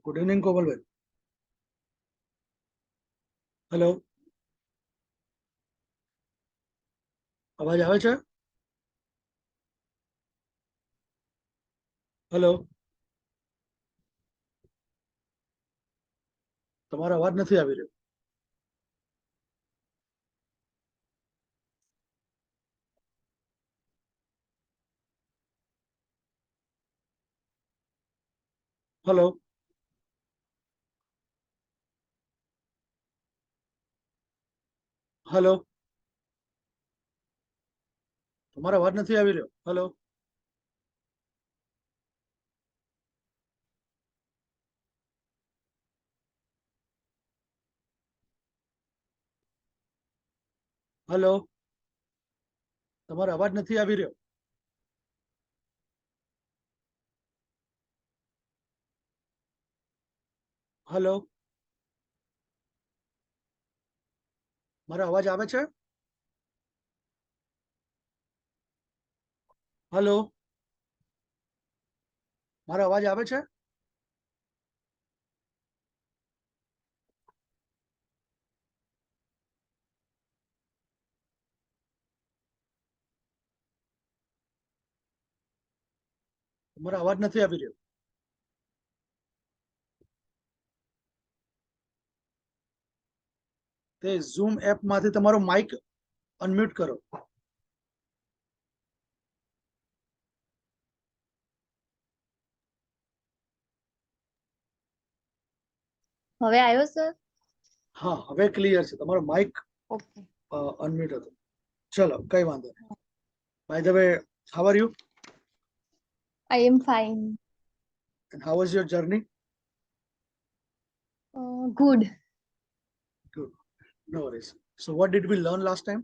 Good evening Komalben. Hello, અવાજ આવે છે? હેલો, તમારો અવાજ નથી આવી રહ્યો. હેલો, હેલો, તમારો અવાજ નથી આવી રહ્યો. હેલો, હેલો, તમારો અવાજ નથી આવી રહ્યો. હેલો, મારો અવાજ આવે છે? હેલો, મારો અવાજ આવે છે? તમારો અવાજ નથી આવી રહ્યો. તે ઝૂમ એપમાંથી તમારો માઇક અનમ્યુટ કરો. હવે આવ્યો સર? હા, હવે ક્લિયર છે. તમારો માઇક ઓકે. અનમ્યુટ હતો. ચલો, કઈ વાંધો નહીં. By the way, how are you? I am fine. And how was your journey? Good. Good. No worries. So what did we learn last time?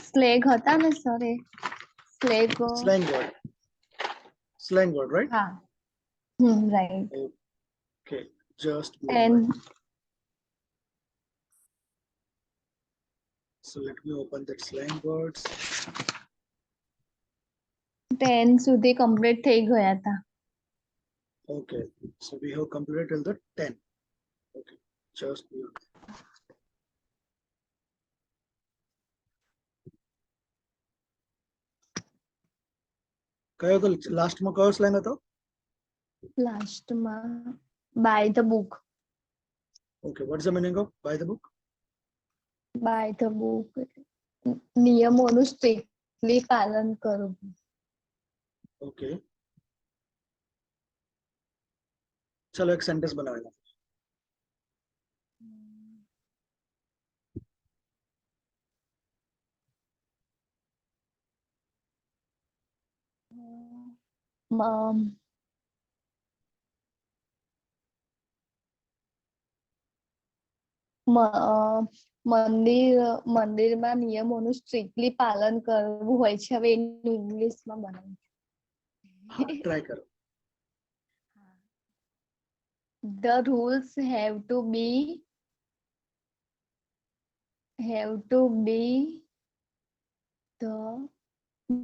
Slag હતા ને સર, એ slag. Slang word. Slang word, right? હા. Right. Okay, just a And moment. So let me open that slang words. 10 સુધી complete થઈ ગયા હતા. Okay, so we have completed till the 10. Okay, just a moment. કયો તો લાસ્ટમાં કયો slang હતો? લાસ્ટમાં by the book. Okay, what's the meaning of by the book? By the book નિયમોનું સ્ટ્રિક્ટલી પાલન કરવું. Okay, ચલો એક સેન્ટેન્સ બનાવેલા. મંદિરમાં નિયમોનું સ્ટ્રિક્ટલી પાલન કરવું હોય છે. હવે એનું ઇંગ્લિશમાં બનાવ્યું. ટ્રાય કરો. The rules have to be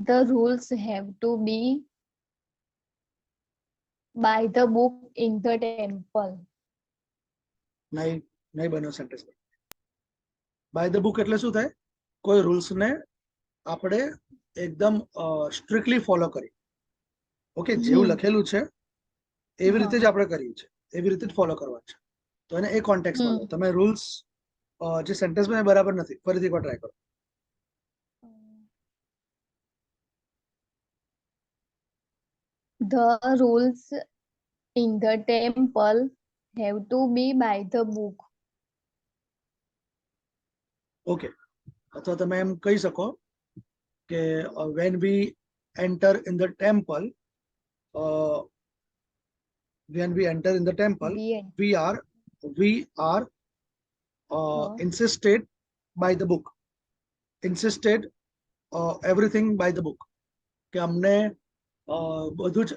the rules have to be by the book in the temple. નહીં, નહીં બન્યો સેન્ટેન્સ. બાય ધ બુક એટલે શું થાય? કોઈ રૂલ્સ ને આપણે એકદમ સ્ટ્રિક્ટલી ફોલો કરી. ઓકે, જેવું લખેલું છે એવી રીતે જ આપણે કરીએ છીએ, એવી રીતે જ ફોલો કરવા છે. તો એને એ કોન્ટેક્સ્ટમાં લો. તમે રૂલ્સ જે સેન્ટેન્સમાં બરાબર નથી, ફરીથી એકવાર ટ્રાય કરો. The rules in the temple have to be by the book. Okay, અથવા તમે એમ કહી શકો કે when we enter in the temple, when we enter in the temple, we are insisted by the book, insisted everything by the book, કે અમને બધું જ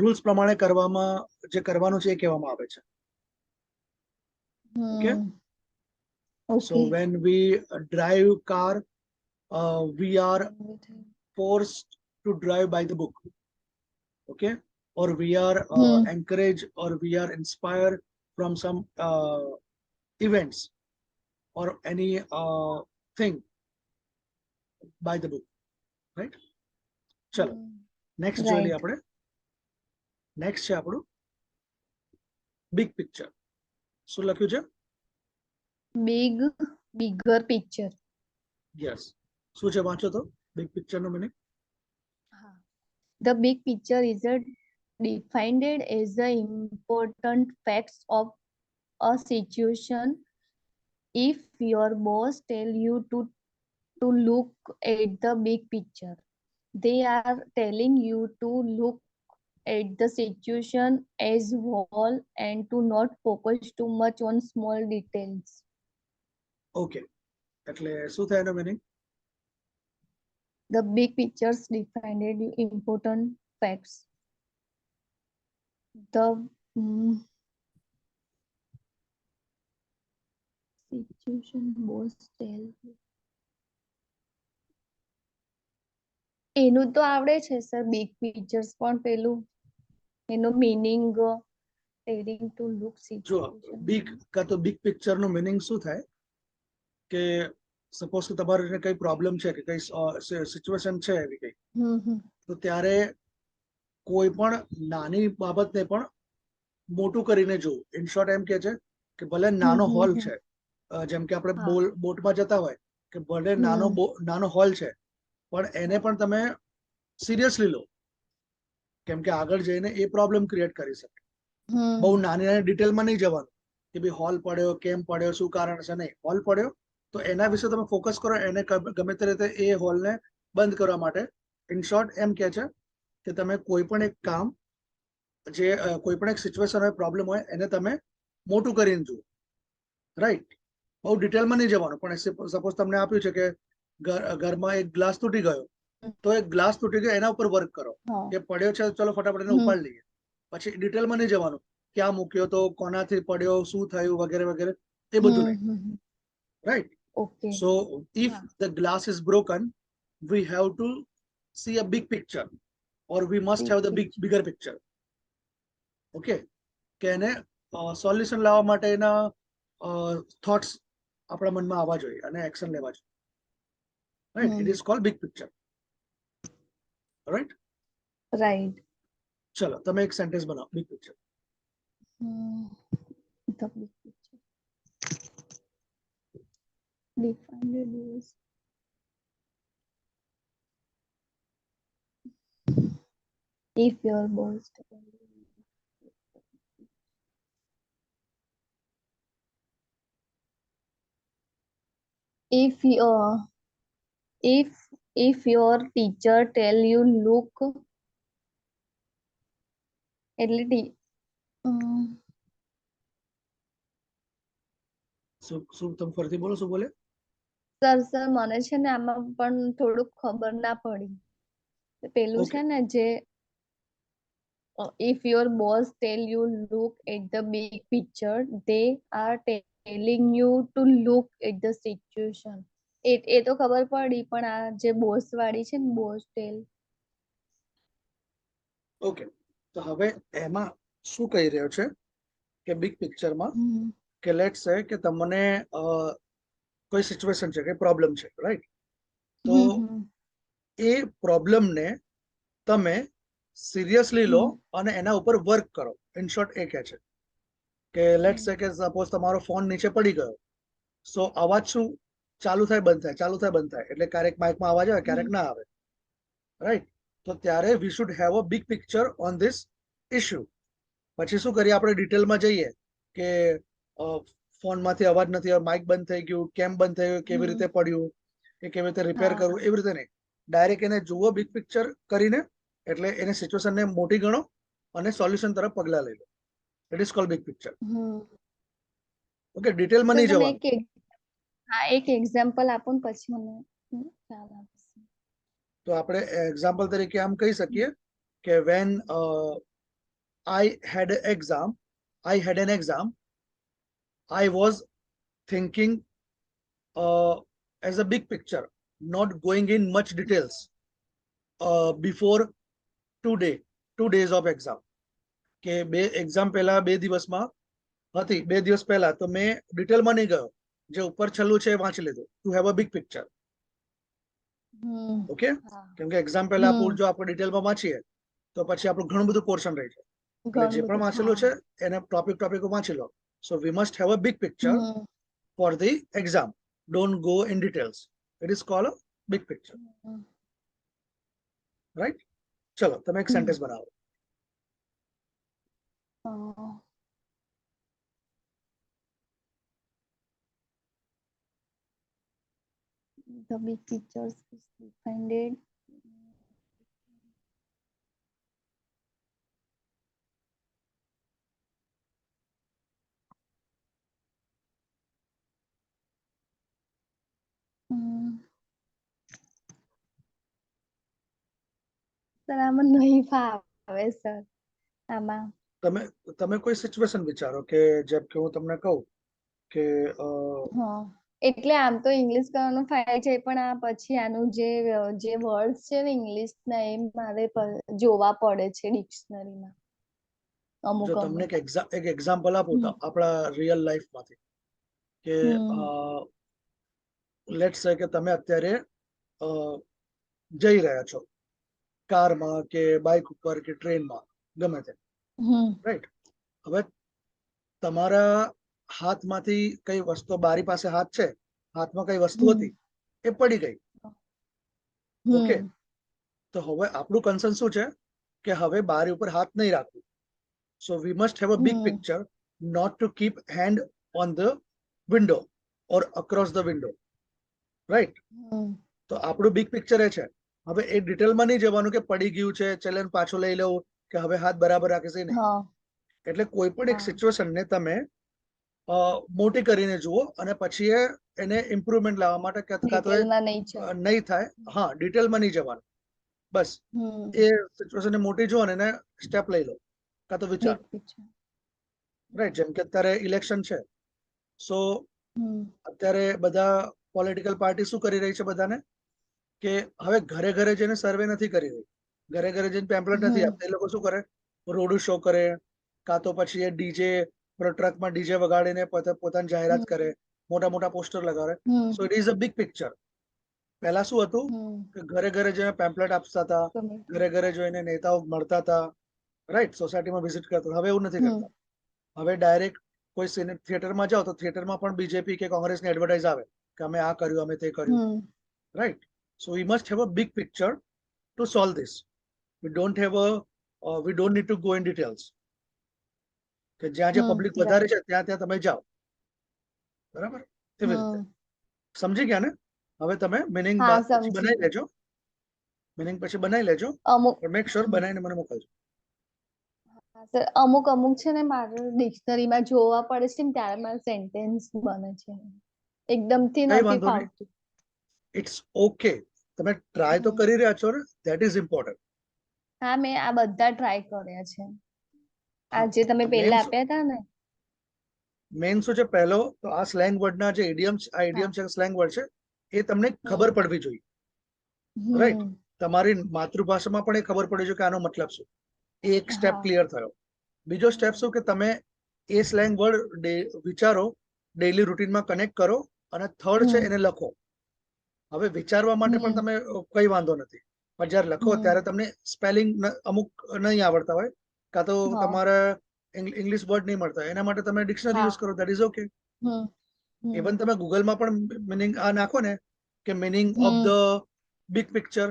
રૂલ્સ પ્રમાણે કરવામાં જે કરવાનું છે એ કહેવામાં આવે છે. Okay, so when we drive car, we are forced to drive by the book. Okay, or we are encouraged, or we are inspired from some events or any thing by the book, right? ચલો next જોઈ લઈએ આપણે. Next છે આપણું big picture. શું લખ્યું છે? bigger picture. Yes. શું છે વાંચો તો બિગ પિક્ચર નો meaning. The big picture is defined as the important facts of a situation. If your boss tell you to look at the big picture, they are telling you to look at the situation as whole and to not focus too much on small details. Okay, એટલે શું થાય એનો meaning? The big pictures defined important facts. The situation boss tell you. એનું તો આવડે છે sir, big pictures, પણ પેલું એનો મીનિંગ ટેલિંગ ટુ લુક જો સિચ્યુએશન. બિગ કા તો બિગ પિક્ચર નો મીનિંગ શું થાય કે સપોઝ કે તમારે કઈ પ્રોબ્લેમ છે કે કઈ સિચ્યુએશન છે એવી કઈ, તો ત્યારે કોઈ પણ નાની બાબતને પણ મોટું કરીને જોવું. ઇન શોર્ટ એમ કે છે કે ભલે નાનો હોલ છે, જેમ કે આપણે બોટમાં જતા હોય કે ભલે નાનો હોલ છે, પણ એને પણ તમે સિરિયસલી લો, કેમ કે આગળ જઈને એ પ્રોબ્લેમ ક્રિએટ કરી શકે. બહુ નાની નાની ડિટેલમાં નહીં જવાનું કે ભાઈ હોલ પડ્યો, કેમ પડ્યો, શું કારણ છે, નહીં. હોલ પડ્યો તો એના વિશે તમે ફોકસ કરો, એને ગમે તે રીતે એ હોલને બંધ કરવા માટે. ઇન શોર્ટ એમ કે છે કે તમે કોઈ પણ એક કામ, જે કોઈ પણ એક સિચ્યુએશન હોય, પ્રોબ્લેમ હોય, એને તમે મોટું કરીને જુઓ, રાઈટ? બહુ ડિટેલમાં નહીં જવાનું, પણ સપોઝ તમને આપ્યું છે કે ઘરમાં એક ગ્લાસ તૂટી ગયો, તો એક ગ્લાસ તૂટી ગયો એના ઉપર વર્ક કરો. કે પડ્યો છે ચલો ફટાફટ એને ઉપાડી લઈએ. પછી ડિટેલમાં નહીં જવાનું, ક્યાં મૂક્યો તો, કોનાથી પડ્યો, શું થયું, વગેરે વગેરે, એ બધું નહીં, right? Okay. So if the glass is broken, we have to see a big picture, or we must have the bigger picture. Okay, કે એને સોલ્યુશન લાવવા માટે એના થોટ્સ આપણા મનમાં આવવા જોઈએ અને એક્શન લેવા જોઈએ, right? It is called big picture, right? Right. ચલો તમે એક સેન્ટેન્સ બનાવો, big picture. The big picture defined as if your boss tell you if your teacher tell you look એટલે શું તમે ફરીથી બોલો, શું બોલે? સર મને છે ને આમાં પણ થોડુંક ખબર ના પડી. પેલું છે ને જે if your boss tell you look at the big picture, they are telling you to look at the situation. એ તો ખબર પડી, પણ આ જે બોસ વાળી છે ને, બોસ ટેલ. ઓકે, તો હવે એમાં શું કહી રહ્યો છે કે બિગ પિક્ચરમાં કે લેટ્સ સે કે તમને કોઈ સિચ્યુએશન છે, કે પ્રોબ્લેમ છે, રાઈટ? તો એ પ્રોબ્લેમને તમે સિરિયસલી લો અને એના ઉપર વર્ક કરો. ઇન શોર્ટ એ કહે છે કે લેટ્સ સે કે સપોઝ તમારો ફોન નીચે પડી ગયો, સો અવાજ શું ચાલુ થાય બંધ થાય, ચાલુ થાય બંધ થાય, એટલે ક્યારેક માઇકમાં અવાજ આવે, ક્યારેક ના આવે, રાઈટ? તો ત્યારે we should have a big picture on this issue. પછી શું કરીએ આપણે? ડિટેલમાં જઈએ કે ફોનમાંથી અવાજ નથી, માઇક બંધ થઈ ગયું, કેમ બંધ થયું, કેવી રીતે પડ્યું, કે કેવી રીતે રિપેર કરવું, એવી રીતે નહીં. ડાયરેક્ટ એને જુઓ બિગ પિક્ચર કરીને, એટલે એને સિચ્યુએશનને મોટી ગણો અને સોલ્યુશન તરફ પગલા લઈ લો. It is called big picture. Okay, ડિટેલમાં નહીં જવાનું. હા, એક એક્ઝામ્પલ આપો ને પછી મને ખ્યાલ આવશે. તો આપણે એક્ઝામ્પલ તરીકે આમ કહી શકીએ કે van I had an exam, I was thinking as a big picture, not going in much details. Before 2 days of exam, કે એક્ઝામ પહેલા 2 દિવસમાં હતી, 2 દિવસ પહેલા તો મેં ડિટેલમાં નહીં ગયો, જે ઉપર છેલ્લું છે એ વાંચી લીધું, to have a big picture. Okay, કેમ કે એક્ઝામ પહેલા જો આપણે ડિટેલમાં વાંચીએ તો પછી આપણું ઘણું બધું પોર્શન રહી જાય, એટલે જે પણ વાંચેલું છે એને ટોપિક વાંચી લો. So we must have a big picture for the exam. Don't go in details. It is called a big picture. Right? ચલો તમે એક સેન્ટેન્સ બનાવો. The big pictures is defined. Sir આમાં નહીં ફાવે સર આમાં. તમે કોઈ સિચ્યુએશન વિચારો કે જેમ કે હું તમને કહું કે એટલે આમ તો ઇંગ્લિશ કરવાનું ફાય છે, પણ આ પછી આનું જે વર્ડ છે ને ઇંગ્લિશ ના એ મારે જોવા પડે છે ડિક્શનરીમાં. જો તમને એક એક્ઝામ્પલ આપું તો આપણા રિયલ લાઈફમાંથી, કે લેટ્સ સે કે તમે અત્યારે જઈ રહ્યા છો કારમાં કે બાઇક ઉપર કે ટ્રેનમાં, ગમે તે, રાઈટ? હવે તમારા હાથમાંથી કઈ વસ્તુ, બારી પાસે હાથ છે, હાથમાં કઈ વસ્તુ હતી એ પડી ગઈ. ઓકે, તો હવે આપણું કન્સર્ન શું છે કે હવે બારી ઉપર હાથ નહીં રાખવું. So we must have a big picture, not to keep hand on the window or across the window, right? તો આપણું બિગ પિક્ચર એ છે. હવે એ ડિટેલમાં નહીં જવાનું કે પડી ગયું છે, ચેલેન્જ પાછો લઈ લેવું, કે હવે હાથ બરાબર રાખે છે, નહીં. એટલે કોઈ પણ એક સિચ્યુએશનને તમે મોટી કરીને જુઓ અને પછી એને ઇમ્પ્રુવમેન્ટ લાવવા માટે કાં તો નહીં થાય, હા, ડિટેલમાં નહીં જવાનું, બસ એ સિચ્યુએશનને મોટી જુઓ અને એને સ્ટેપ લઈ લો, કાં તો વિચાર. રાઈટ? જેમ કે અત્યારે ઇલેક્શન છે, સો અત્યારે બધા પોલિટિકલ પાર્ટી શું કરી રહી છે, બધાને કે હવે ઘરે ઘરે જઈને સર્વે નથી કરી રહી, ઘરે ઘરે જઈને પેમ્પલેટ નથી આપતા. એ લોકો શું કરે? રોડ શો કરે, કાં તો પછી એ ડીજે, ટ્રકમાં ડીજે વગાડીને પોતાની જાહેરાત કરે, મોટા મોટા પોસ્ટર લગાવે. So it is a big picture. પહેલા શું હતું કે ઘરે ઘરે જઈને પેમ્પલેટ આપતા હતા, ઘરે ઘરે જોઈને નેતાઓ મળતા હતા, રાઈટ? સોસાયટીમાં વિઝિટ કરતા. હવે એવું નથી કરતા. હવે ડાયરેક્ટ કોઈ થિયેટરમાં જાઓ તો થિયેટરમાં પણ બીજેપી કે કોંગ્રેસની એડવર્ટાઇઝ આવે કે અમે આ કર્યું, અમે તે કર્યું, right? So we must have a big picture to solve this. We don't need to go in details, કે જ્યાં જે પબ્લિક વધારે છે ત્યાં ત્યાં તમે જાઓ, બરાબર? એવી રીતે સમજી ગયા ને? હવે તમે મિનિંગ પછી બનાવી લેજો, મિનિંગ પછી બનાવી લેજો, પણ મેક શ્યોર બનાવીને મને મોકલજો. સર અમુક છે ને મારે ડિક્શનરીમાં જોવા પડે છે ને ત્યારે મારે સેન્ટેન્સ બને છે, એકદમથી નથી ફાવતું. ઇટ્સ ઓકે, તમે ટ્રાય તો કરી રહ્યા છો ને, ધેટ ઇઝ ઇમ્પોર્ટન્ટ. હા, મેં આ બધા ટ્રાય કર્યા છે, આ જે તમે પહેલા આપ્યા હતા ને. મેઇન શું છે, પહેલો તો આ સ્લેંગ વર્ડના જે ઇડિયમ્સ, આ ઇડિયમ છે, સ્લેંગ વર્ડ છે, એ તમને ખબર પડવી જોઈએ, રાઈટ? તમારી માતૃભાષામાં પણ એ ખબર પડવી જોઈએ કે આનો મતલબ શું. એ એક સ્ટેપ ક્લિયર થયો. બીજો સ્ટેપ શું કે તમે એ સ્લેંગ વર્ડ વિચારો, ડેઈલી રૂટીનમાં કનેક્ટ કરો, અને થર્ડ છે એને લખો. હવે વિચારવા માટે પણ તમે કઈ વાંધો નથી, પણ જ્યારે લખો ત્યારે તમને સ્પેલિંગ અમુક નહીં આવડતા હોય, કાં તો તમારે ઇંગ્લિશ વર્ડ નહીં મળતા, એના માટે તમે ડિક્શનરી યુઝ કરો, દેટ ઇઝ ઓકે. ઇવન તમે ગૂગલમાં પણ મિનિંગ આ નાખો ને કે meaning of the big picture,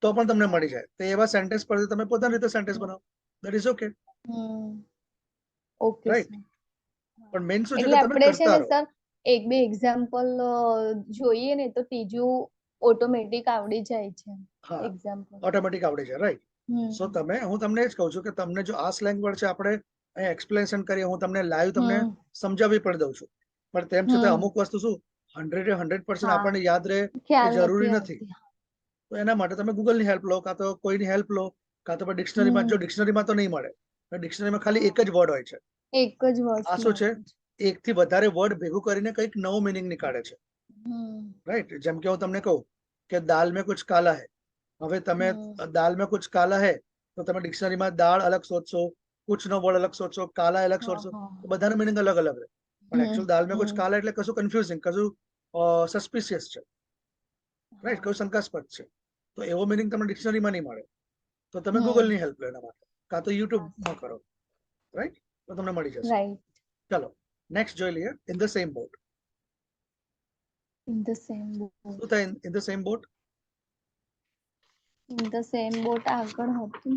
તો પણ તમને મળી જાય. તો એવા સેન્ટેન્સ પરથી તમે પોતાની રીતે સેન્ટેન્સ બનાવો, that is okay. Okay, right? પણ મેઇન શું છે એટલે કે તમે આપણે છે કરતા ને રહો. સર એક બે એક્ઝામ્પલ જોઈએ ને તો ત્રીજું ઓટોમેટિક આવડી જાય છે. હા, એક્ઝામ્પલ ઓટોમેટિક આવડી જાય, રાઈટ? સો હું તમને એ જ કહું છું કે તમને જો આ સ્લેંગ વર્ડ છે, આપણે અહીંયા એક્સપ્લેનેશન કરીએ, હું તમને લાઈવ તમને સમજાવી પણ દઉં છું, પણ તેમ છતાં અમુક વસ્તુ શું 100% આપણને યાદ રહે એ જરૂરી નથી. તો એના માટે તમે ગૂગલની હેલ્પ લો, કાં તો કોઈની હેલ્પ લો, કાં તો ડિક્શનરીમાં. જો ડિક્શનરીમાં તો નહીં મળે, ડિક્શનરીમાં ખાલી એક જ વર્ડ હોય છે. એક જ વર્ડ આ શું છે, એકથી વધારે વર્ડ ભેગું કરીને કંઈક નવો મિનિંગ નીકાળે છે, રાઈટ? જેમ કે હું તમને કહું કે દાલ મેં કુછ કાલા હે, હવે તમે हम्म दाल में कुछ काला है તો તમે ડિક્શનરીમાં દાળ અલગ શોધશો, कुछ નો વર્ડ અલગ શોધશો, કાલા અલગ हाँ શોધશો, हाँ તો બધાનો મીનિંગ અલગ અલગ રહે. પણ એકચ્યુઅલ દાલ में कुछ हम्म કાલા એટલે કશું કન્ફ્યુઝિંગ, કશું સસ્પિશિયસ છે, રાઈટ, કયું हाँ શંકાસ્પદ છે. તો એવો મીનિંગ તમને ડિક્શનરીમાં નહીં મળે, તો તમે हम्म ગૂગલની હેલ્પ લો એના માટે, કાં તો हाँ યુટ્યુબમાં કરો, રાઈટ, તો તમને મળી જશે. right ચલો નેક્સ્ટ જોઈ લઈએ. In the same boat. in the same boat શું થાય in the same boat? in the same boat આગળ હતું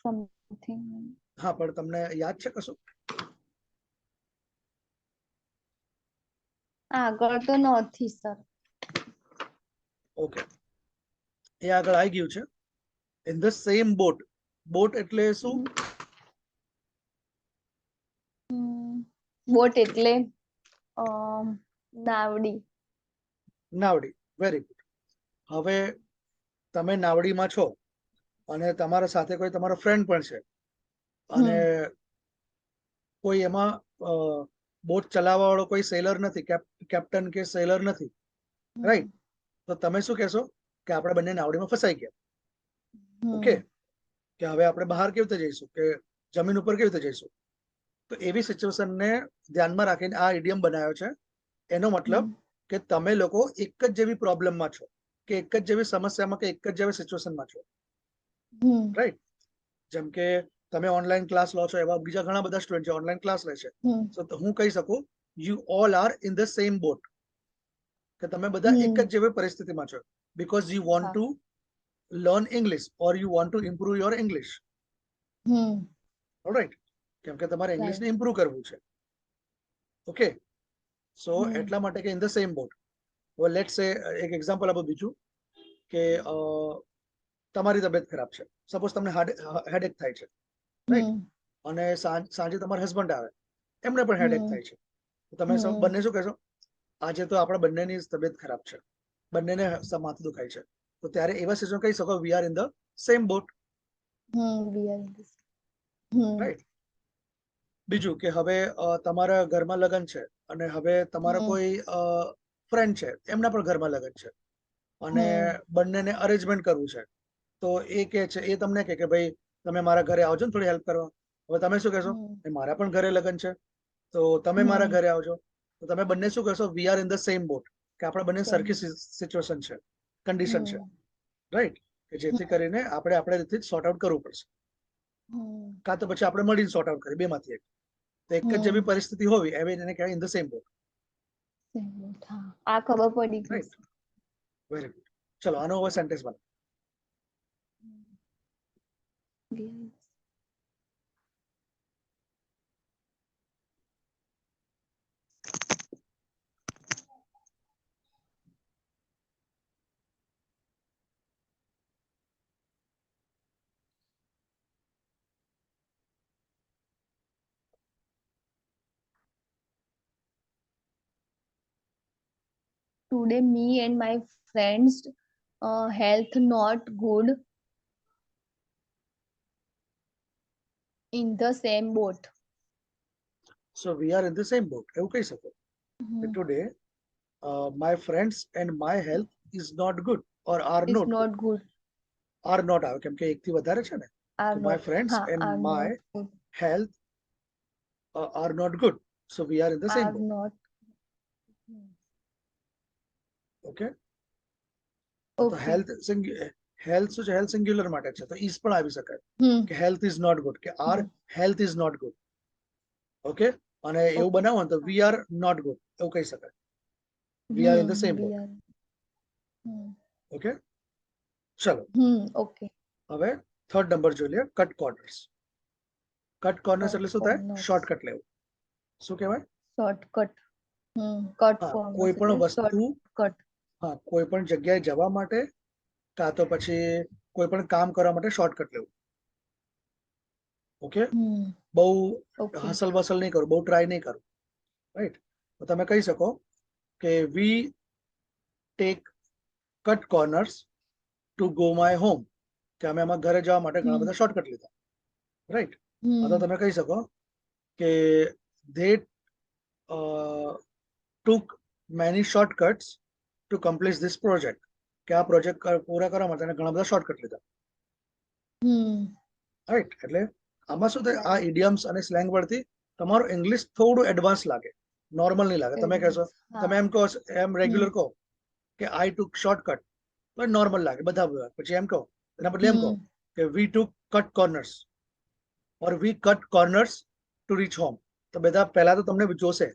something હા, પણ તમને યાદ છે કશું? આગળ તો નથી સર. ઓકે, એ આગળ આવી ગયું છે. In the same boat. Boat એટલે શું? બોટ એટલે નાવડી. નાવડી. Very good. હવે તમે નાવડીમાં છો અને તમારા સાથે કોઈ તમારો ફ્રેન્ડ પણ છે, અને કોઈ એમાં બોટ ચલાવવા વાળો કોઈ સેલર નથી, કેપ્ટન કે સેલર નથી, રાઈટ. તો તમે શું કહેશો કે આપણે બંને નાવડીમાં ફસાઈ ગયા. ઓકે, કે હવે આપણે બહાર કેવી રીતે જઈશું, કે જમીન ઉપર કેવી રીતે જઈશું. તો એવી સિચ્યુએશનને ધ્યાનમાં રાખીને આ ઇડિયમ બનાવ્યો છે. એનો મતલબ કે તમે લોકો એક જ જેવી પ્રોબ્લેમમાં છો, કે એક જ જેવી સમસ્યામાં, કે એક જ જેવી સિચ્યુએશનમાં છો, રાઈટ. જેમ કે તમે ઓનલાઈન ક્લાસ લો છો, એવા બીજા ઘણા બધા સ્ટુડન્ટ છે ઓનલાઈન ક્લાસ લે છે. તો હું કહી શકું you all are in the same boat, કે તમે બધા એક જ જેવી પરિસ્થિતિમાં છો, because you want to learn English or you want to improve your English, alright, કેમ કે તમારે ઇંગ્લિશને ઇમ્પ્રુવ કરવું છે. ઓકે, સો એટલા માટે કે ઇન ધ સેમ બોટ. હવે લેટ્સ સે એક એક્ઝામ્પલ આપું બીજું, કે તમારી તબિયત ખરાબ છે, સપોઝ તમને હેડેક થાય છે, રાઈટ, અને સાંજે તમારા હસબન્ડ આવે, એમને પણ હેડેક થાય છે. તો તમે બંને શું કહેશો? આજે તો આપણા બંનેની તબિયત ખરાબ છે, બંનેને માથું દુખાય છે, તો ત્યારે એવા સિચ્યુએશન કહી શકો we are in the same boat, right. બીજું કે હવે તમારા ઘરમાં લગ્ન છે, અને હવે તમારા કોઈ ફ્રેન્ડ છે, એમના પણ ઘરમાં લગ્ન છે, અને બંનેને અરેન્જમેન્ટ કરવું છે. તો એ કે છે, એ તમને કે ભાઈ તમે મારા ઘરે આવજો ને થોડી હેલ્પ કરવા. હવે તમે શું કહેશો? મારા પણ ઘરે લગ્ન છે, તો તમે મારા ઘરે આવજો. તો તમે બંને શું કહેશો? We are in the same boat, કે આપણે બંને સરખી સિચ્યુએશન છે, કન્ડિશન છે, રાઈટ, કે જેથી કરીને આપણે આપણે રીતે સોર્ટ આઉટ કરવું પડશે, કાં તો પછી આપણે મળીને સોર્ટ આઉટ કરીએ, બેમાંથી એક. તો એક જ જેવી પરિસ્થિતિ હોવી એવી એને કહેવાય ઇન ધ સેમ બોટ, આ ખબર પડી ગઈ. રાઈટ. Very good. ચલો આનો હવે સેન્ટેન્સ બનાવો. Today me and my friends health not good in the same boat. So we are in the same boat, એવું કહી શકો. Today my friends and my health is not good or are It's not good. not good. are not આવે કેમ કે એકથી વધારે છે ને, Are તો my not. friends are and my not good. health are not good, so we are in the same Are boat. not. Okay, તો Okay. Health health શું છે? હેલ્થ સિંગ્યુલર માટે છે, તો ઇઝ પણ આવી શકાય, કે હેલ્થ ઇઝ નોટ ગુડ, કે our health is not good. Okay, અને એવું બનાવો ને તો વી આર નોટ ગુડ એવું કહી શકાય. We are in the same We boat. are. Okay, ચલો Okay. હવે થર્ડ નંબર જોઈ લઈએ, કટ કોર્નર્સ. કટ કોર્નર્સ એટલે શું થાય? Corners. શોર્ટકટ લેવું. શું કહેવાય? Shortcut. Cut હા, corners કોઈ પણ એટલે વસ્તુ, shortcut. હા, કોઈ પણ જગ્યાએ જવા માટે, કાં તો પછી કોઈ પણ કામ કરવા માટે શોર્ટકટ લેવું. ઓકે, બહુ Okay. હસલ વસલ નહીં કરું, બહુ ટ્રાય નહીં કરું, રાઈટ. તો તમે કહી શકો કે we take cut corners to go my home, કે અમે અમારા ઘરે જવા માટે ઘણા બધા શોર્ટકટ લીધા, રાઈટ. અથવા તમે કહી શકો કે they took many shortcuts to complete this project, કે આ પ્રોજેક્ટ પૂરા કરવા માટે એને ઘણા બધા શોર્ટકટ લીધા, રાઈટ? એટલે આમાં શું થાય, આ ઇડિયમ્સ અને સ્લેંગ પરથી તમારું ઇંગ્લિશ થોડું એડવાન્સ લાગે, નોર્મલ નહીં લાગે. તમે કહેશો, તમે એમ કહો, એમ રેગ્યુલર કહો કે આઈ ટુક શોર્ટકટ, તો નોર્મલ લાગે બધા. પછી એમ કહો, એના બદલે એમ કહો કે we took cut corners or we cut corners to reach home. તો બધા પહેલા તો તમને જોશે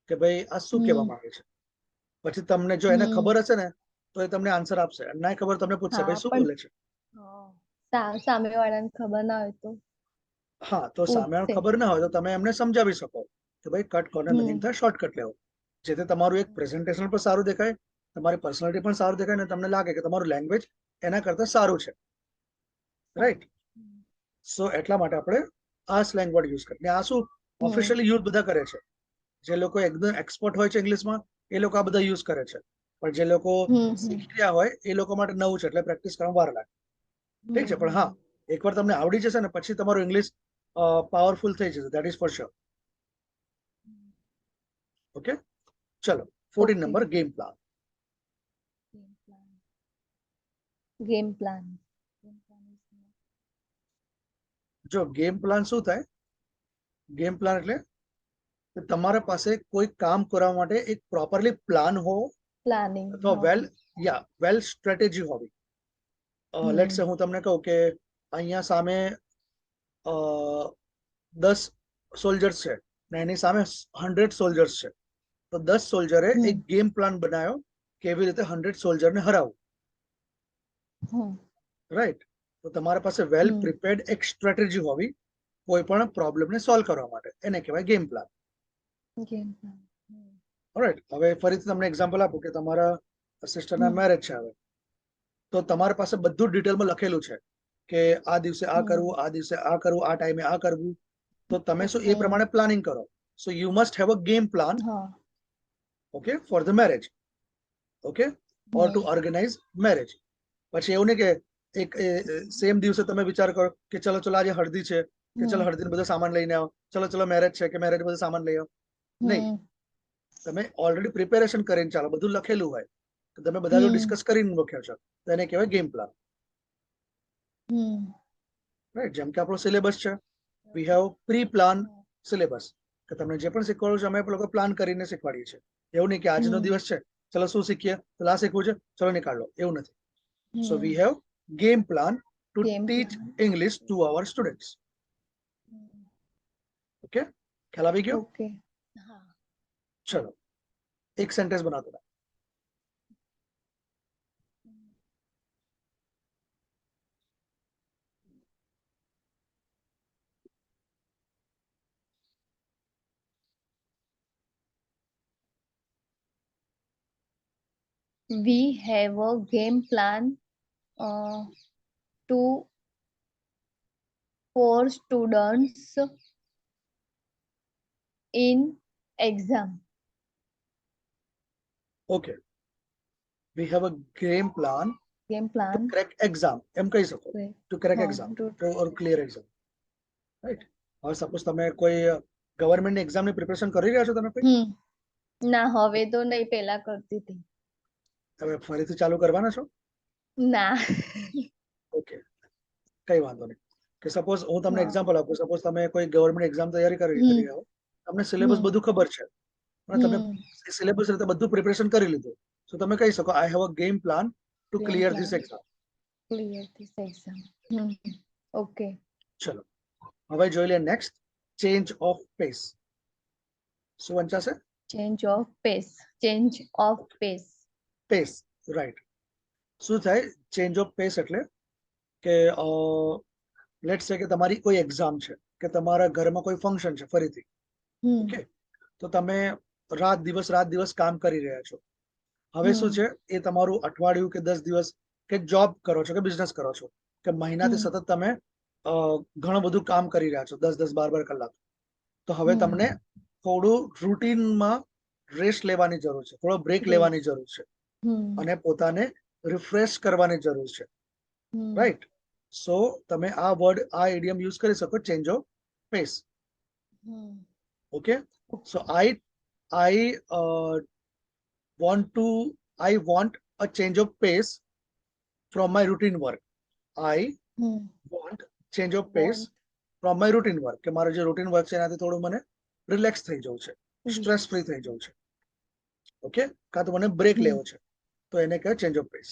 કે ભાઈ આ શું કહેવા માંગે છે. પછી તમને જો એને ખબર હશે ને તો એ તમને આન્સર આપશે, ના ખબર તમને પૂછશે ભાઈ શું બોલે છે. સામે વાળાને ખબર ના હોય તો હા, તો સામે ખબર ના હોય તો તમે એમને સમજાવી શકો કે ભાઈ કટ કોર્નર મિનિંગ થાય શોર્ટકટ લેવો, જેથી તમારું એક પ્રેઝન્ટેશન પણ સારું દેખાય, તમારી પર્સનાલિટી પણ સારું દેખાય, અને તમને લાગે કે તમારું લેંગ્વેજ એના કરતા સારું છે, રાઈટ? સો એટલા માટે આપણે આ સ્લેંગ વર્ડ યુઝ કરીએ. આ શું ઓફિશિયલી યુઝ બધા કરે છે, જે લોકો એકદમ એક્સપર્ટ હોય છે ઇંગ્લિશમાં એ લોકો આ બધા યુઝ કરે છે, પણ જે લોકો શીખી રહ્યા હોય એ લોકો માટે નવું છે, એટલે પ્રેક્ટિસ કરવામાં વાર લાગે, ઠીક છે? પણ હા, એકવાર તમને આવડી જશે ને પછી તમારું ઇંગ્લિશ પાવરફુલ થઈ જશે, that is for sure. Okay, ચલો 14 number, game plan. Game plan. જો ગેમ પ્લાન શું થાય, ગેમ પ્લાન એટલે તમારા પાસે કોઈ કામ કરવા માટે એક પ્રોપરલી પ્લાન હો, પ્લાનિંગ અથવા વેલ સ્ટ્રેટેજી હોવી. લેટ્સ સે હું તમને કહું કે અહીંયા સામે 10 સોલ્જર્સ છે ને એની સામે 100 સોલ્જર્સ છે, તો 10 સોલ્જરે એક ગેમ પ્લાન બનાવ્યો કેવી રીતે 100 સોલ્જરને હરાવવું, રાઈટ? તો તમારા પાસે વેલ પ્રિપેર્ડ એક સ્ટ્રેટેજી હોવી કોઈ પણ પ્રોબ્લેમને સોલ્વ કરવા માટે, એને કહેવાય ગેમ પ્લાન. રાઈટ? હવે ફરીથી તમને એક્ઝામ્પલ આપું કે તમારા સિસ્ટરના મેરેજ છે હવે, તો તમારી પાસે બધું ડિટેલમાં લખેલું છે કે આ દિવસે આ કરવું, આ દિવસે આ કરવું, આ ટાઈમે આ કરવું, તો તમે શું એ પ્રમાણે પ્લાનિંગ કરો. So you must have a game plan, okay, for the marriage, okay, or to organise marriage. પછી એવું નહીં કે એક સેમ દિવસે તમે વિચાર કરો કે ચલો ચલો આજે હળદી છે કે ચલો હળદીનો બધો સામાન લઈને આવો, ચલો ચલો મેરેજ છે કે મેરેજ બધો સામાન લઈ આવો. નહીં, તમે ઓલરેડી પ્રિપેરેશન કરીને ચાલો, બધું લખેલું હોય તો તમે બધા જો ડિસ્કસ કરીને લખ્યો છો તો એને કહેવાય ગેમ પ્લાન, રાઈટ? જેમ કે આપણો સિલેબસ છે, we have pre plan syllabus, કે તમને જે પણ શીખવાડું છે અમે લોકો પ્લાન કરીને શીખવાડીએ છીએ. એવું નહીં કે આજનો દિવસ છે ચલો શું શીખીએ, તો આ શીખવું છે ચલો નીકાળ લો, એવું નથી. So we have game plan to teach English to our students. Okay, ખ્યાલ આવી ગયો? ઓકે, ચલો એક સેન્ટેન્સ બનાતો હતા. we have a game plan to for students in exam. Okay, we have a game plan to crack exam, એમ કહી શકો, to crack exam or clear exam, right? હવે suppose તમે કોઈ ગવર્મેન્ટની એક્ઝામની પ્રિપેરેશન કરી રહ્યા છો તમે કોઈ? ના, હવે તો નહીં, પહેલા કરતી હતી. હવે ફરીથી ચાલુ કરવાના છો? ના. ઓકે, કઈ વાંધો નહીં. કે સપોઝ હું તમને એક્ઝામ્પલ આપું, સપોઝ તમે કોઈ ગવર્મેન્ટ એક્ઝામ તૈયારી કરી રહ્યા હો, તમને સિલેબસ બધું ખબર છે, પણ તમે સિલેબસ રીતે બધું પ્રિપેરેશન કરી લીધું, તો તમે કહી શકો I have a game plan to clear this exam. Okay, ચલો હવે જોઈ લે નેક્સ્ટ, ચેન્જ ઓફ પેસ. શું વંચાશે? Change of pace. Change of pace. Pace, right. શું થાય ચેન્જ ઓફ પેસ એટલે કે લેટ્સ સે કે તમારી કોઈ એક્ઝામ છે કે તમારા ઘરમાં કોઈ ફંક્શન છે ફરીથી, ઓકે, તો તમે રાત દિવસ કામ કરી રહ્યા છો. હવે શું છે, એ તમારું અઠવાડિયું કે 10 દિવસ કે જોબ કરો છો કે બિઝનેસ કરો છો કે મહિનાથી સતત તમે ઘણું બધું કામ કરી રહ્યા છો, 10-12 કલાક, તો હવે તમને થોડું રૂટીનમાં રેસ્ટ લેવાની જરૂર છે, થોડો બ્રેક લેવાની જરૂર છે, અને પોતાને રિફ્રેશ કરવાની જરૂર છે, રાઈટ? સો તમે આ વર્ડ, આ ઇડિયમ યુઝ કરી શકો, change of pace. Okay, so I want a change of pace from my routine work. I Hmm. want change of pace Want. from my routine work. કે મારો જે રૂટીન વર્ક છે એનાથી થોડું મને રિલેક્સ થઈ જવું છે, સ્ટ્રેસ ફ્રી થઈ જવું છે. ઓકે, કાં તો મને બ્રેક લેવો છે, તો એને કહેવાય change of pace.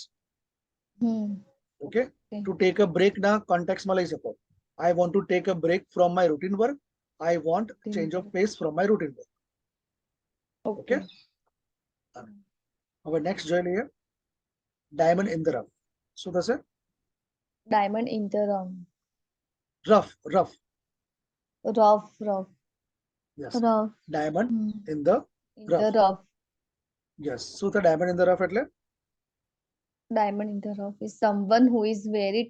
Hmm. Okay, Okay. To take a break ના કોન્ટેક્સમાં લઈ શકો. I want to take a break from my routine work. I want change of pace from my routine work. Okay, Okay. હવે next જોઈ લઈએ. Diamond in the rough. શું થશે? Diamond in the rough, rough. rough, rough, yes, rough. Diamond Hmm. In the In the rough. rough. Yes, શું થાય diamond in the rough એટલે? Diamond in the rough is someone who is very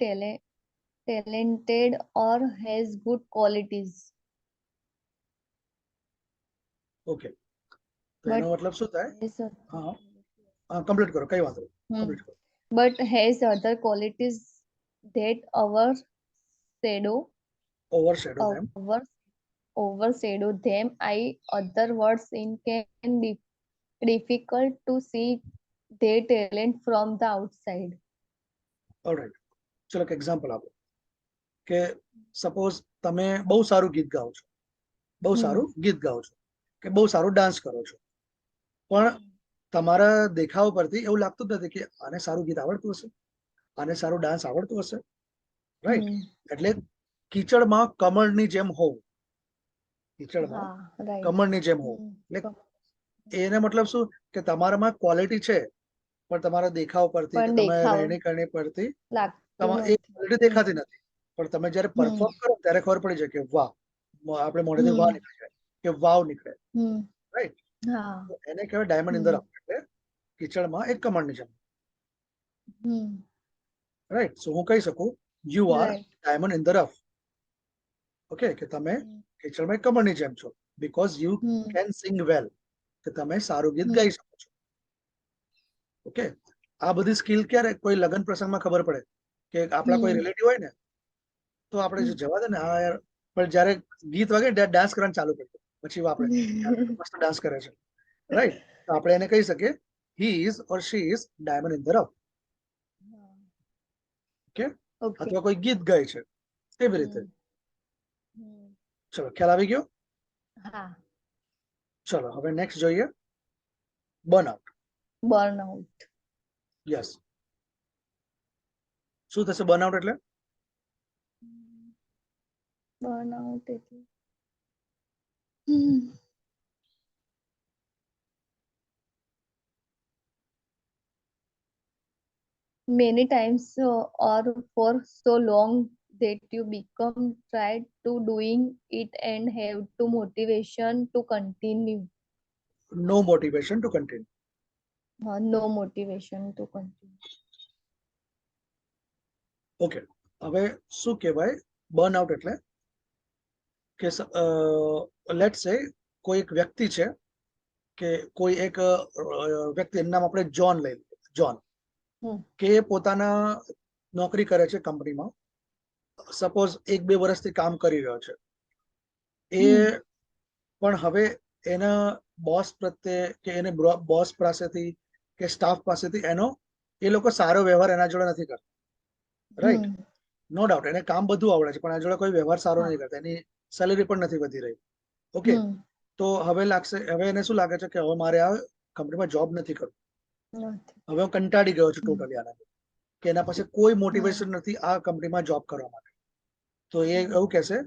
talented or has good qualities, okay, તો but એનો મતલબ શું થાય? has a- હા, complete કરો, કઈ વાંધો નહીં, Hmm. કમ્પ્લીટ કરો. but has other qualities that overshadow them. overshadow them. Other words in can be difficult to see their talent from the outside. Alright, ચલો એક એક્ઝામ્પલ આપો. કે સપોઝ તમે બહુ સારું ગીત ગાઓ છો, બહુ સારું ગીત ગાઓ છો, કે બહુ સારું ડાન્સ કરો છો, પણ તમારા દેખાવ પરથી એવું લાગતું જ નથી કે આને સારું ગીત આવડતું હશે, આને સારું ડાન્સ આવડતું હશે. રાઈટ, એટલે કીચડમાં કમળની જેમ હોવું. કીચડમાં right. કમળની જેમ હોવું એટલે એને મતલબ શું કે તમારામાં ક્વોલિટી છે, પણ તમારા દેખાવ પરથી કે પણ તમે દેખાવ રહેણી કરણી પરથી લાગતું એ નથી. ક્વોલિટી દેખાતી નથી. પણ તમે જ્યારે પરફોર્મ કરો ત્યારે ખબર પડી જાય કે વાહ, આપણે મોઢેથી વાહ નીકળી જાય કે વાવ નીકળે. રાઈટ, હા. એને કહેવાય ડાયમંડ ઇન ધ રફ, એટલે કીચડમાં એક કમળની જેમ. રાઈટ, સો હું કહી શકું you are Right. Diamond in the rough. Okay, કે તમે કીચડમાં એક કમળની જેમ છો, બીકોઝ યુ કેન સિંગ વેલ, કે તમે સારું ગીત ગાઈ શકો છો. ઓકે, આ બધી સ્કિલ ક્યારે કોઈ લગ્ન પ્રસંગમાં ખબર પડે કે આપણા કોઈ રિલેટિવ હોય ને તો આપણે જો જવા દે ને આ યાર, પણ જ્યારે ગીત વાગે ત્યારે ડાન્સ કરવાનું ચાલુ કરી દે, પછી વાપરે મસ્ત ડાન્સ કરે છે. રાઈટ, તો આપણે એને કહી શકીએ he is or she is diamond in the rough. Okay, અથવા કોઈ ગીત ગાય છે એવી રીતે. ચલો, ખ્યાલ આવી ગયો? હા. ચલો, હવે નેક્સ્ટ જોઈએ, બર્નઆઉટ. બર્નઆઉટ. યસ, શું થશે બર્નઆઉટ એટલે? બર્નઆઉટ એટલે many times or for so long that you become tired to doing it and have to motivation to continue. No motivation to continue. No motivation to continue. Okay, હવે શું કહેવાય burnout એટલે? કે let's સે કોઈ એક વ્યક્તિ છે, કે કોઈ એક વ્યક્તિ, એનું નામ આપણે જોન લઈ લઈએ. જોન, કે પોતાના નોકરી કરે છે કંપનીમાં, સપોઝ 1-2 વર્ષથી કામ કરી રહ્યો છે. એ પણ હવે એના બોસ પ્રત્યે કે એને બોસ પાસેથી કે સ્ટાફ પાસેથી એનો એ લોકો સારો વ્યવહાર એના જોડે નથી કરતા. રાઈટ, નો ડાઉટ એને કામ બધું આવડે છે, પણ એના જોડે કોઈ વ્યવહાર સારો નથી કરતા, એની સેલેરી પણ નથી વધી રહી. ઓકે, તો હવે એને શું લાગે છે કે હવે મારે આ કંપનીમાં જોબ નથી કરવું, હવે હું કંટાળી ગયો છું ટોટલી આનાથી, કે એના પાસે કોઈ મોટિવેશન નથી આ કંપનીમાં જોબ કરવા માટે. તો એ એવું કહેશે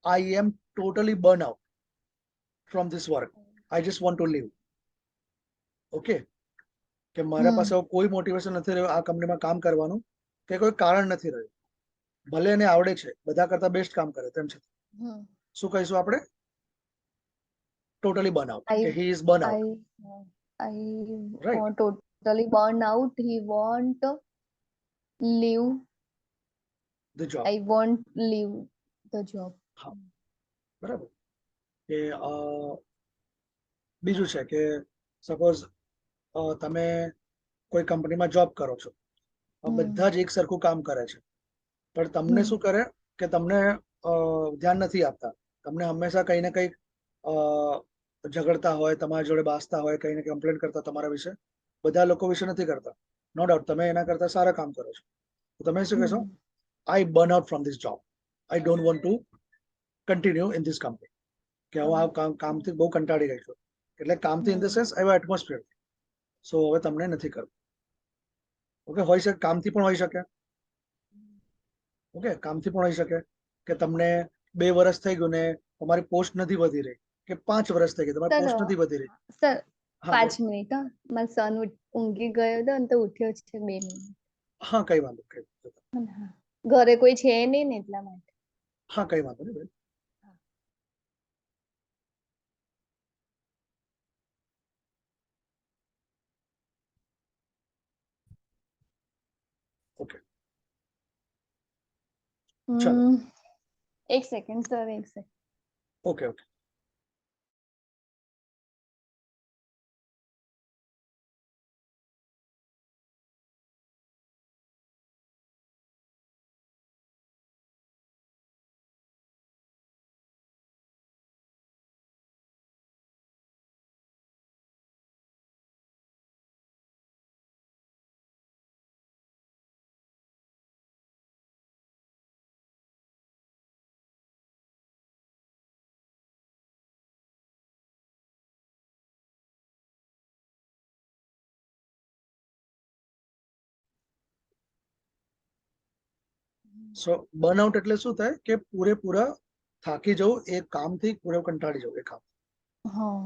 I am totally burn out from this work, I just want to leave. Okay, કે મારા પાસે કોઈ મોટિવેશન નથી રહ્યું આ કંપનીમાં કામ કરવાનું, કે કોઈ કારણ નથી રહ્યું, ભલે એને આવડે છે, બધા કરતા બેસ્ટ કામ કરે તેમ છતાં શું કહીશું આપણે? ટોટલી બર્ન આઉટ, કે he is burn out. I Right. want totally burn out. He want leave. The job. I want leave the job. હા, બરાબર. કે બીજું છે કે સપોઝ તમે કોઈ કંપનીમાં જોબ કરો છો, બધા જ એક સરખું કામ કરે છે, પણ તમને શું કરે કે તમને ધ્યાન નથી આપતા, તમને હંમેશા કંઈ ને કંઈક ઝઘડતા હોય, તમારા જોડે બાસતા હોય, કંઈ ને કંઈ કમ્પ્લેન કરતા તમારા વિશે, બધા લોકો વિશે નથી કરતા, નો ડાઉટ તમે એના કરતા સારા કામ કરો છો, તો તમે શું કહેશો? I burn out from this job, I don't want to continue in this company. કે હું આ કામથી બહુ કંટાળી ગઈ છું. એટલે કામથી ઇન ધ સેન્સ એવા એટમોસ્ફિયર. સો હવે તમને નથી કરવું. ઓકે, હોઈ શકે, કામથી પણ હોઈ શકે. ઓકે, કામથી પણ હોઈ શકે કે તમને 2 વર્ષ થઈ ગયું ને તમારી પોસ્ટ નથી વધી રહી, કે 5 વર્ષ થઈ ગયા તમારી પોસ્ટ નથી વધી રહી. સર હા 5 મિનિટ, મારો સન ઊંઘી ગયો હતો ને તો ઉઠ્યો છે 2 મિનિટ. હા, કઈ વાંધો કઈ ઘરે કોઈ છે નહીં ને એટલા માટે. હા, કઈ વાંધો નહીં બેન. ઓકે, ચાલો. 1 second sir, 1 second. Okay okay. So burnout એટલે શું થાય કે પૂરેપૂરા થાકી જવું, એ કામથી પૂરે કંટાળી જવું એ કામ. હા.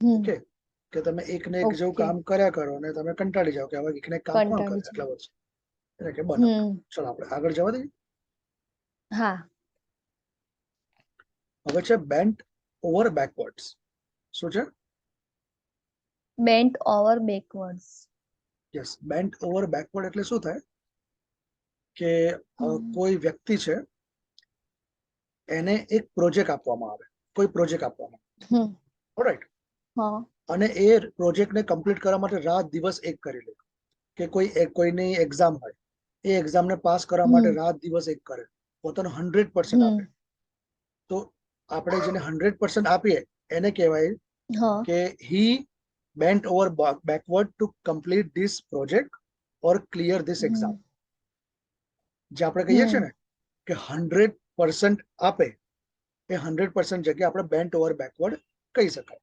ઓકે, કે તમે એક ને એક જેવું કામ કર્યા કરો અને તમે કંટાળી જાઓ કે હવે એક ને એક કામ કોણ કરે એટલા વર્ષ. એટલે કે બર્નઆઉટ. ચલો આપણે આગળ જવા દઈએ. હા. હવે છે બેન્ટ ઓવર બેકવર્ડ્સ. શું છે? Bent over backwards. Yes, bent over backward એટલે શું થાય કે કોઈ વ્યક્તિ છે, એને એક પ્રોજેક્ટ આપવામાં આવે, કોઈ પ્રોજેક્ટ આપવામાં આવે, ઓલરાઈટ, અને એ પ્રોજેક્ટને કમ્પ્લીટ કરવા માટે રાત દિવસ એક કરી લે. કે કોઈની એક્ઝામ હોય, એ એક્ઝામને પાસ કરવા માટે રાત દિવસ એક કરે, પોતાનું 100% આપે. તો આપણે જેને 100% આપીએ એને કહેવાય કે he bent over backward to complete this project or clear this exam. જે આપણે કહીએ છીએ ને કે 100% આપે, એ 100% જગ્યાએ આપણે બેન્ટ ઓવર બેકવર્ડ કહી શકાય.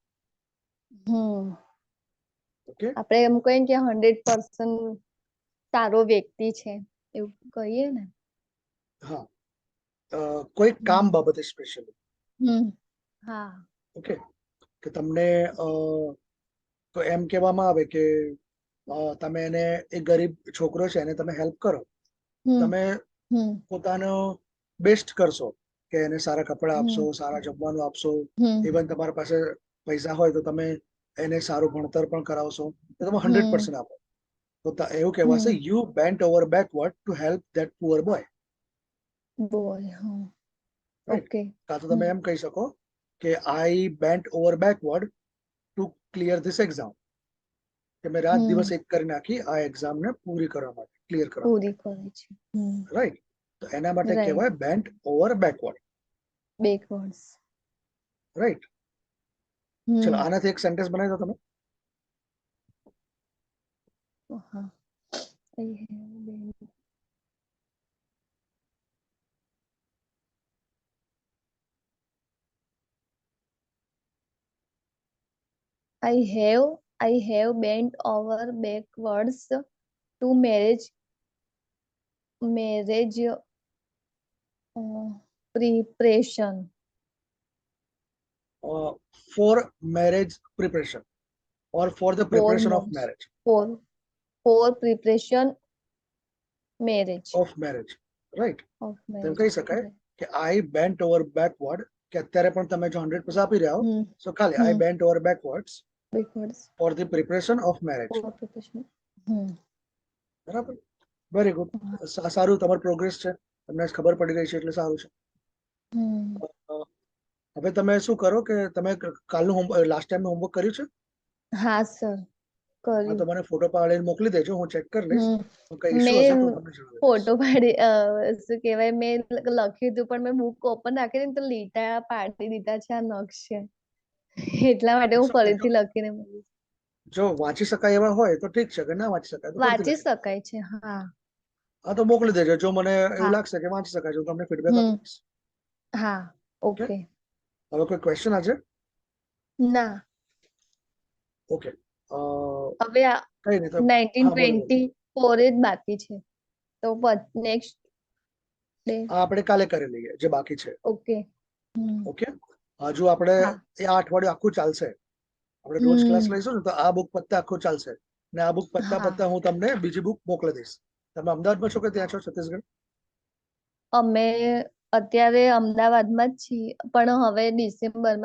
ઓકે, આપણે એમ કહીએ કે 100% સારો વ્યક્તિ છે એવું કહીએ ને. હા, કોઈ કામ બાબતે સ્પેશિયલી. હા. ઓકે, કે તમને તો એમ કહેવામાં આવે કે તમે એને, એક ગરીબ છોકરો છે એને તમે હેલ્પ કરો, તમે પોતાનો બેસ્ટ કરશો કે એને સારા કપડા આપશો, સારા જમવાનું આપશો, ઇવન તમારી પાસે પૈસા હોય તો તમે એને સારું ભણતર પણ કરાવશો, તો તમે 100% આપો. તો એવું કહેવાશે you bent over backward to help that poor boy. Okay, કાં તો તમે એમ કહી શકો કે I bent over backward to clear this exam, કે મેં રાત દિવસ એક કરી નાખી આ એક્ઝામને પૂરી કરવા માટે, ક્લિયર કરવા માટે. રાઈટ, તો એના માટે કહેવાય bent over backward. Backwards. Right. ચલો આનાથી એક સેન્ટેન્સ બનાવી દો તમે. I have bent over backwards to marriage preparation. For marriage preparation or for the preparation of marriage. For preparation marriage. Of marriage. Right. Of તેમ marriage. કહી શકાય કે I bent over backward, કે અત્યારે પણ તમે જો 100% આપી રહ્યા હો, so ખાલી I bent over backwards for the preparation of marriage. For preparation. બરાબર, વેરી ગુડ. સારું, તમારું પ્રોગ્રેસ છે, તમને ખબર પડી રહી છે એટલે સારું છે. હવે તમે શું કરો કે તમે કાલનું લાસ્ટ ટાઈમનું હોમવર્ક કર્યું છે? હા સર, હા, તો મને ફોટો પાડીને મોકલી દેજો, હું ચેક કરી લઈશ. કઈ ઇશ્યુ હશે તો તમને જણાવીશ. ફોટો પાડી શું કહેવાય, મેં લખ્યું હતું પણ મેં બુક ઓપન રાખી ને તો લીટા પાડી દીધા છે આ નક્ષ છે, એટલા માટે હું ફરીથી લખીને મોકલીશ. જો વાંચી શકાય એવા હોય તો ઠીક છે, કે ના વાંચી શકાય તો ફરીથી વાંચી લખી. શકાય છે. હા હા તો મોકલી દેજો. જો મને એવું હા લાગશે કે વાંચી શકાય છે, હું તમને ફીડબેક હમ આપી દઈશ. હા ઓકે, ઓકે. હવે કોઈ ક્વેશ્ચન આજે? ના, ઓકે, હવે આ કઈ નહીં તો. 1924 જ બાકી છે, તો નેક્સ્ટ ડે. આ આપણે કાલે કરી લઈએ જે બાકી છે. ઓકે. હમ ઓકે, હજુ આપણે હા આ અઠવાડિયું આખું ચાલશે. આપણે રોજ ક્લાસ હમ લઈશું ને તો આ બુક પત્તા આખું ચાલશે. ને આ બુક પત્તા હા, પત્તા હું તમને બીજી બુક મોકલી દઈશ. તમે અમદાવાદમાં છો કે ત્યાં છો, છત્તીસગઢ? અમે અત્યારે અમદાવાદમાં જ છીએ, પણ હવે ડિસેમ્બરમાં